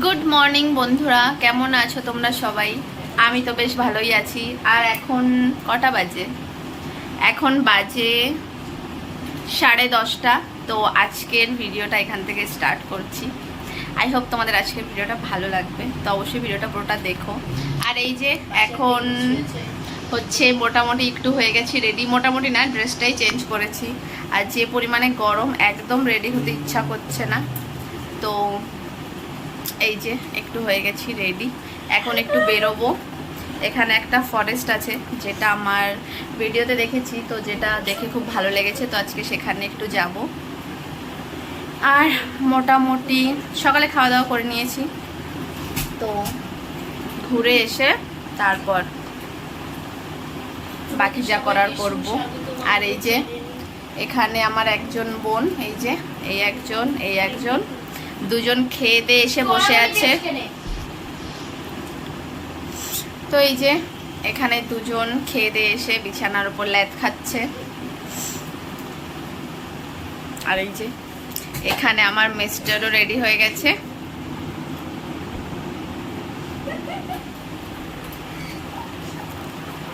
Good morning বন্ধুরা, কেমন আছো তোমরা সবাই? আমি তো বেশ ভালোই আছি। আর এখন কটা বাজে? এখন বাজে 10:30। তো আজকের ভিডিওটা এখান থেকে স্টার্ট করছি। আই হোপ তোমাদের আজকের ভিডিওটা ভালো লাগবে, তো অবশ্যই ভিডিওটা পুরোটা দেখো। আর এই যে এখন হচ্ছে মোটামুটি একটু হয়ে গেছি রেডি, মোটামুটি না, ড্রেসটাই চেঞ্জ করেছি। আর যে পরিমাণে গরম, একদম রেডি হতে ইচ্ছা করছে না। তো এই যে একটু হয়ে গেছি রেডি, এখন একটু বেরোবো। এখানে একটা ফরেস্ট আছে, যেটা আমার ভিডিওতে দেখেছি, তো যেটা দেখে খুব ভালো লেগেছে, তো আজকে সেখানে একটু যাব। আর মোটামুটি সকালে খাওয়া দাওয়া করে নিয়েছি, তো ঘুরে এসে তারপর বাকি যা করার করব। আর এই যে এখানে আমার একজন বোন, এই যে এই একজন দুজন খেয়ে দিয়ে এসে বসে আছে। তো এই যে এখানে দুজন খেয়ে দিয়ে এসে বিছানার উপর ল্যাদ খাচ্ছে। আর এই যে এখানে আমার মিস্টারও রেডি হয়ে গেছে।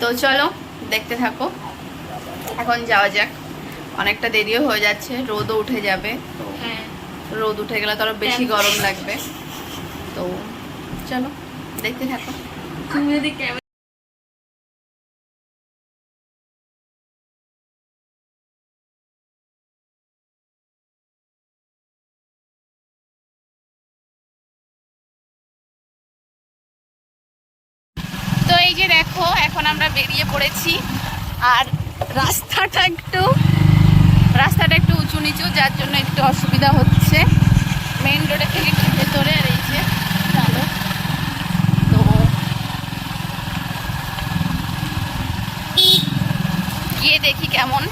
তো চলো দেখতে থাকো, এখন যাওয়া যাক। অনেকটা দেরিও হয়ে যাচ্ছে, রোদও উঠে যাবে। তো রোদ উঠে গেলে তো আরো বেশি গরম লাগবে। তো চলো দেখতে থাকো। তুমি যদি তো এই যে দেখো, এখন আমরা বেরিয়ে পড়েছি। আর রাস্তাটা একটু উঁচু নিচু, যার জন্য একটু অসুবিধা হচ্ছে। মেইন রোডে থেকে একটু ভেতরে। আর এই যে চলো, তো গিয়ে দেখি কেমন।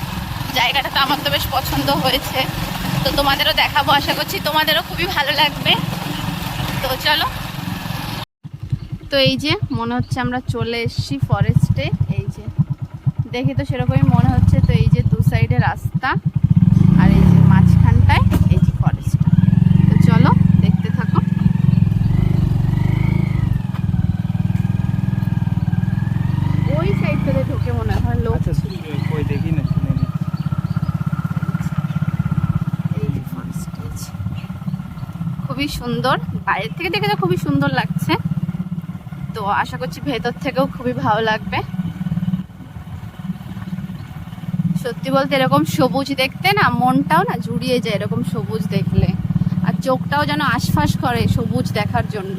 জায়গাটা তো আমার তো বেশ পছন্দ হয়েছে, তো তোমাদেরও দেখাবো। আশা করছি তোমাদেরও খুবই ভালো লাগবে। তো চলো। তো এই যে মনে হচ্ছে আমরা চলে এসেছি ফরেস্টে। এই যে দেখি তো সেরকমই মনে হচ্ছে। তো এই যে দু সাইডে রাস্তা, আর এই যে মাঝখানটায় এই যে ফরেস্টটা। তো চলো দেখতে থাকো। ওই সাইডটাতে ঢুকে মনে হয় লোক দেখি না। এই যে ফরেস্ট খুবই সুন্দর, বাইরের থেকে দেখে তো খুবই সুন্দর লাগছে। তো আশা করছি ভেতর থেকেও খুবই ভালো লাগবে। সত্যি বলতে এরকম সবুজ দেখতে না মনটাও না জুড়িয়ে যায়, এরকম সবুজ দেখলে। আর চোখটাও যেন আশফাশ করে সবুজ দেখার জন্য।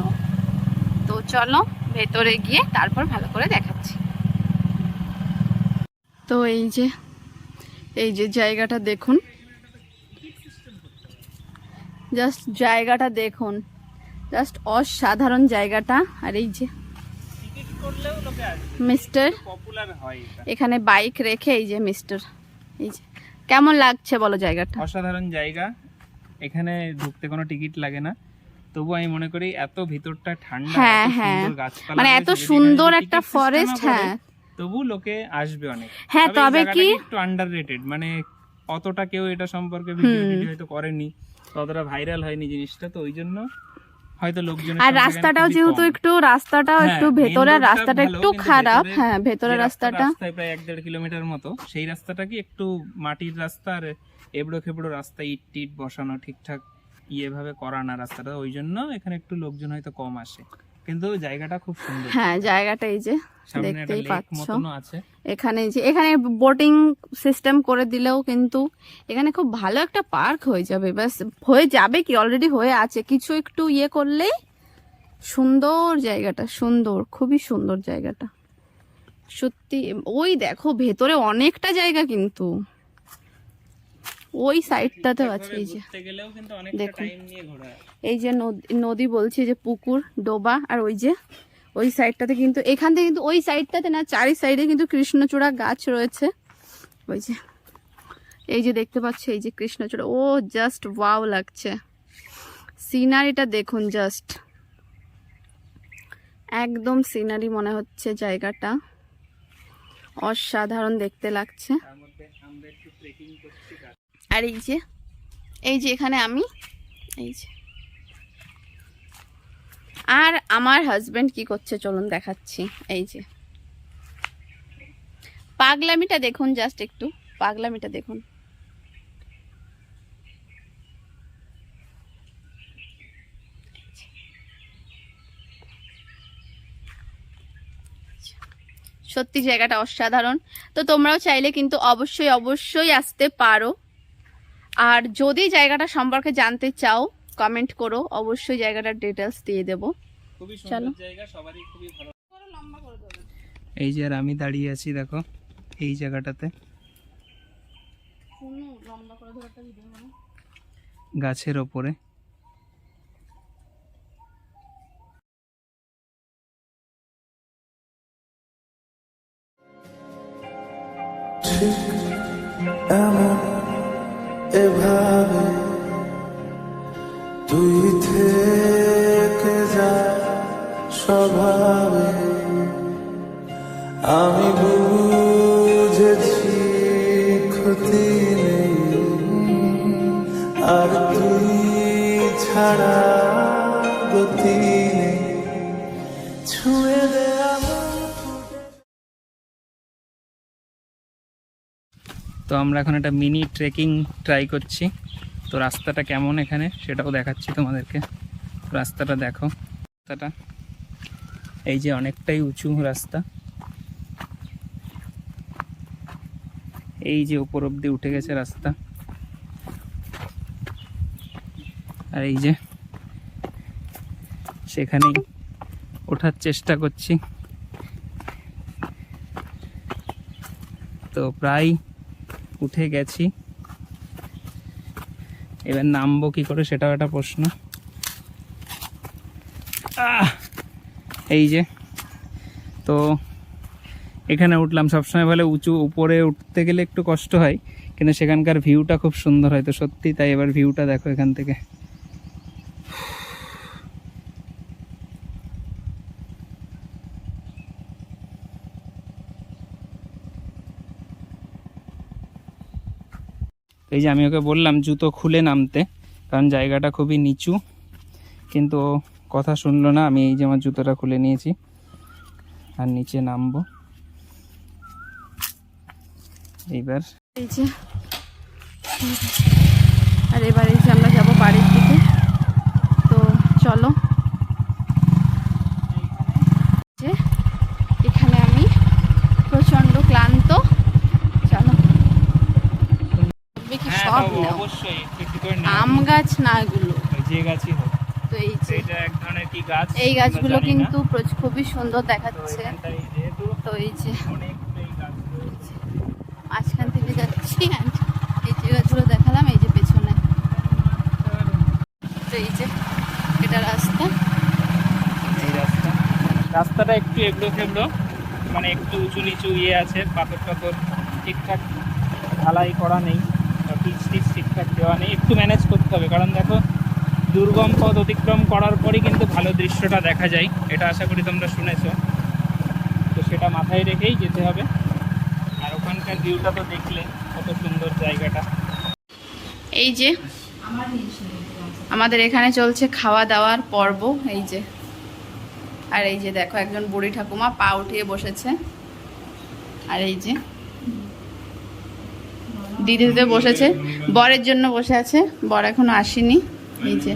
তো চলো ভেতরে গিয়ে তারপর ভালো করে দেখাচ্ছি। তো এই যে জায়গাটা দেখুন, জাস্ট জায়গাটা দেখুন, জাস্ট অসাধারণ জায়গাটা। আর এই যে মিস্টার এখানে বাইক রেখে, এই যে মিস্টার, এই যে কেমন লাগছে বলো জায়গাটা? অসাধারণ জায়গা। এখানে ঢুকতে কোনো টিকিট লাগে না, তবু আমি মনে করি এত ভিতরটা ঠান্ডা, হ্যাঁ হ্যাঁ, মানে এত সুন্দর একটা ফরেস্ট। হ্যাঁ, তবু লোকে আসবে অনেক। হ্যাঁ, তবে কি একটু আন্ডাররেটেড, মানে অতটা কেউ এটা সম্পর্কে ভিডিও হয়তো করেনি, ততটা ভাইরাল হয়নি জিনিসটা, তো ওই জন্য হয়তো লোকজন। আর রাস্তাটাও যেহেতু একটু ভেতরের রাস্তাটা একটু খারাপ। হ্যাঁ, ভেতরের রাস্তাটা প্রায় 1-1.5 কিলোমিটার মতো, সেই রাস্তাটা কি একটু মাটির রাস্তা, আর এবড়ো খেবড়ো রাস্তা, ইট টিট বসানো, ঠিকঠাক ভাবে করা না রাস্তাটা, ওই জন্য এখানে একটু লোকজন হয়তো কম আসে। কিন্তু জায়গাটা খুব সুন্দর। হ্যাঁ, জায়গাটা এই যে দেখতেই পাচ্ছ। এখানে বোটিং সিস্টেম করে দিলেও কিন্তু এখানে খুব ভালো একটা পার্ক হয়ে যাবে। ব্যাস হয়ে যাবে কি, অলরেডি হয়ে আছে, কিছু একটু করলেই সুন্দর জায়গাটা। সুন্দর, খুবই সুন্দর জায়গাটা সত্যি। ওই দেখো ভেতরে অনেকটা জায়গা, কিন্তু ওই সাইডটাতেও আছে। এই যে দেখুন, এই যে নদী বলছি, যে পুকুর ডোবা। আর ওই সাইডটাতে কিন্তু, এখান থেকে কিন্তু ওই সাইডটাতে না, চারি সাইডে কিন্তু কৃষ্ণচূড়া গাছ রয়েছে। এই যে দেখতে পাচ্ছি, এই যে কৃষ্ণচূড়া। ও জাস্ট ওয়াও লাগছে সিনারিটা, দেখুন জাস্ট একদম সিনারি মনে হচ্ছে জায়গাটা। অসাধারণ দেখতে লাগছে। আর এই যে এই যে এখানে আমি, এই যে, আর আমার হাজবেন্ড কি করছে চলুন দেখাচ্ছি। এই যে পাগলামিটা দেখুন, জাস্ট একটু পাগলামিটা দেখুন। সত্যি জায়গাটা অসাধারণ। তো তোমরাও চাইলে কিন্তু অবশ্যই অবশ্যই আসতে পারো। আর যদি জায়গাটা সম্পর্কে জানতে চাও কমেন্ট করো, অবশ্যই জায়গাটার ডিটেলস দিয়ে দেবো। খুবই চলো। সুন্দর জায়গা, সবারই খুবই ভালো। এই যে আর আমি দাঁড়িয়ে আছি দেখো এই জায়গাটাতে, গাছের ওপরে। এমন এভাবে তুই থেকে যা স্বভাবে, আমি বুঝেছি ক্ষতি নেই আর তুই ছাড়া গতি নেই, ছুঁয়ে দে আমার। তো আমরা এখন একটা মিনি ট্রেকিং ট্রাই করছি। তো রাস্তাটা কেমন এখানে সেটাও দেখাচ্ছি তোমাদেরকে। রাস্তাটা দেখো, রাস্তাটা এই যে অনেকটাই উঁচু রাস্তা, এই যে উপর অব্দি উঠে গেছে রাস্তা। আর এই যে সেখানেই ওঠার চেষ্টা করছি। তো প্রায় উঠে গেছি, এবার নামবো কি করে সেটাও একটা প্রশ্ন। এই যে তো এখানে উঠলাম, সবসময় বলে উঁচু উপরে উঠতে গেলে একটু কষ্ট হয়, কিন্তু সেখানকার ভিউটা খুব সুন্দর হয়। তো সত্যি তাই, এবার ভিউটা দেখো এখান থেকে। এই যে আমি ওকে বললাম জুতো খুলে নামতে, কারণ জায়গাটা খুবই নিচু, কিন্তু ও কথা শুনলো না। আমি এই যে আমার জুতোটা খুলে নিয়েছি আর নিচে নামবো এইবার। এই যে আর এবার এই যে আমরা যাবো বাড়ির দিকে। তো চলো, যে এখানে আমি প্রচন্ড ক্লান্ত। চলো, কি সব নাও, অবশ্যই একটু করে আম গাছ না এগুলো, যে গাছই হোক। তো এই যে এটা এক ধরনের কি গাছ, এই গাছগুলো আমরা জানি না। কিন্তু খুবই সুন্দর তো দেখাচ্ছে। এখানটায় যেহেতু তো এই যে অনেক এই গাছ রয়েছে। মাঝখান থেকে যাচ্ছি, and এই যে গাছগুলো দেখালাম এই যে পেছনে। তো এই যে এটা রাস্তা। এই রাস্তাটা একটু এবড়ো খেবড়ো, মানে একটু উঁচু নিচু আছে, পাথর টাথর ঠিকঠাক ঢালাই করা নেই, পিচ টিচ ঠিকঠাক দেওয়া নেই, একটু ম্যানেজ করতে হবে। কারণ দেখো দুর্গম পথ অতিক্রম করার পরই কিন্তু ভালো দৃশ্যটা দেখা যায়, এটা আশা করি তোমরা শুনেছো। তো সেটা মাথায় রেখেই যেতে হবে। আর ওখানকার ভিউটা তো দেখলে কত সুন্দর জায়গাটা। এই যে আমাদের এখানে চলছে খাওয়া দাওয়ার পর্ব। এই যে, আর এই যে দেখো একজন বুড়ি ঠাকুমা পা উঠিয়ে বসেছে। আর এই যে দিদিতে বসেছে, বরের জন্য বসে আছে, বর এখনো আসেনি। এই যে,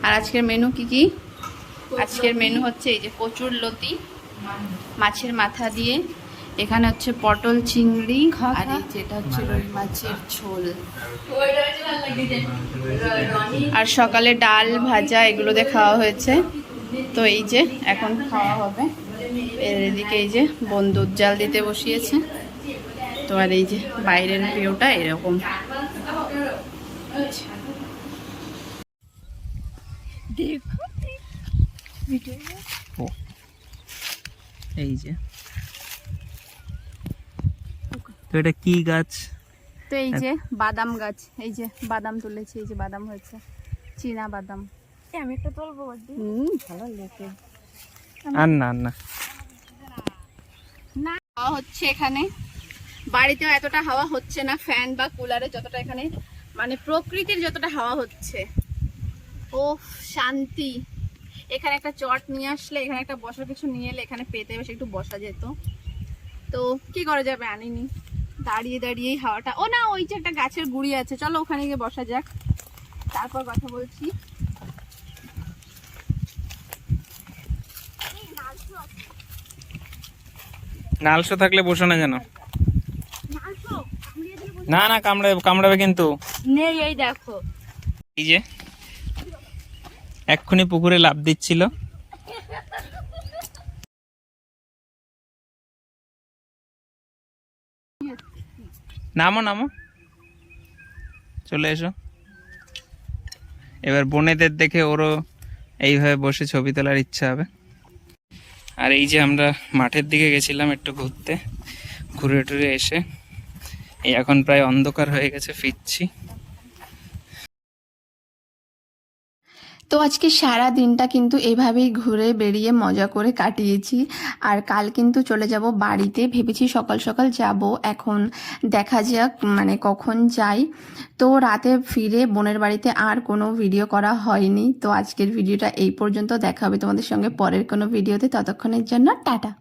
আর আজকের মেনু কি কি? আজকের মেনু হচ্ছে এই যে কচুর লতি মাছের মাথা দিয়ে, এখানে হচ্ছে পটল চিংড়ি, আর এই যেটা হচ্ছে রুই মাছের ঝোল, আর সকালে ডাল ভাজা এগুলো দিয়ে খাওয়া হয়েছে। তো এই যে এখন খাওয়া হবে। এর এদিকে এই যে বোন দুধ জাল দিতে বসিয়েছে। তো আর এই যে বাইরের ভিউটা এরকম। এই যে তো এটা কি গাছ? তো এই যে বাদাম গাছ, এই যে বাদাম তুলেছে, এই যে বাদাম হয়েছে, চীনা বাদাম। আমি একটা তুলবো, ভালো লাগে। আর না না না হাওয়া হচ্ছে এখানে, বাড়িতেও এতটা হাওয়া হচ্ছে না, ফ্যান বা কুলারে যতটা এখানে মানে প্রকৃতির যতটা হাওয়া হচ্ছে, ও শান্তি। এখানে একটা চট নিয়ে আসলে, এখানে একটা বসার কিছু নিয়ে এলে এখানে পেতে বেশ একটু বসা যেত, তো কি করা যাবে, আনিনি। দাঁড়িয়ে দাঁড়িয়েই হাওয়াটা, ও না ওই যে একটা গাছের গুড়ি আছে, চলো ওখানে গিয়ে বসা যাক, তারপর কথা বলছি। নালশো থাকলে বসো না যেন। না না, কামড়াবে কিন্তু। নেই, এই দেখো। এই যে এক্ষুনি পুকুরে লাফ দিচ্ছিল। নামো নামো, চলে এসো। এবার বোনেদের দেখে ওরও এইভাবে বসে ছবি তোলার ইচ্ছা হবে। আর এই যে আমরা মাঠের দিকে গেছিলাম একটু ঘুরতে, ঘুরে টুরে এসে এই এখন প্রায় অন্ধকার হয়ে গেছে, ফিরছি। তো আজকে সারা দিনটা কিন্তু এভাবেই ঘুরে বেরিয়ে মজা করে কাটিয়েছি। আর কাল কিন্তু চলে যাব বাড়িতে, ভেবেছি সকাল সকাল যাব, এখন দেখা যাক মানে কখন যাই। তো রাতে ফিরে বোনের বাড়িতে আর কোনো ভিডিও করা হয়নি। তো আজকের ভিডিওটা এই পর্যন্ত, দেখা হবে তোমাদের সঙ্গে পরের কোনো ভিডিওতে, ততক্ষণের জন্য টাটা।